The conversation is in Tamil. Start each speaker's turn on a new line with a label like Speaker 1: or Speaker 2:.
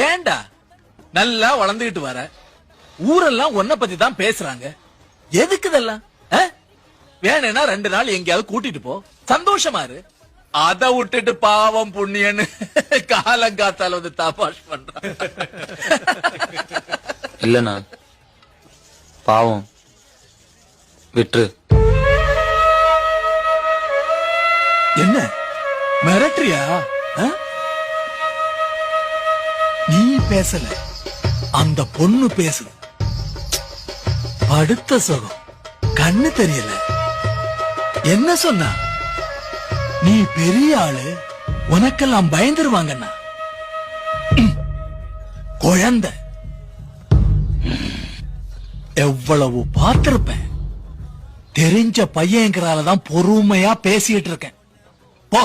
Speaker 1: ஏன்டா நல்லா வளர்ந்துகிட்டு வர, ஊரெல்லாம் உன்னை பத்தி தான் பேசுறாங்க. எதுக்கு இதெல்லாம்? வேணும்னா 2 நாள் எங்கேயாவது கூட்டிட்டு போ, சந்தோஷமா இரு. அத விட்டுட்டு பாவம் புண்ணியன்னு காலங்காத்தால வந்து தபாஷ் பண்றான்.
Speaker 2: இல்லண்ணா, பாவம், விட்டுரு.
Speaker 1: என்ன மிரட்டுறியா? நீ பேசல, அந்த பொண்ணு பேசு. படுத்த சுகம் கண்ணு தெரியல. என்ன சொன்னா? நீ பெரிய ஆளு, உனக்கெல்லாம் பயந்துருவாங்கண்ணா. குழந்தை எவ்வளவு பார்த்திருப்பேன். தெரிஞ்ச பையங்கிறாலதான் பொறுமையா பேசிட்டு இருக்கேன். போ.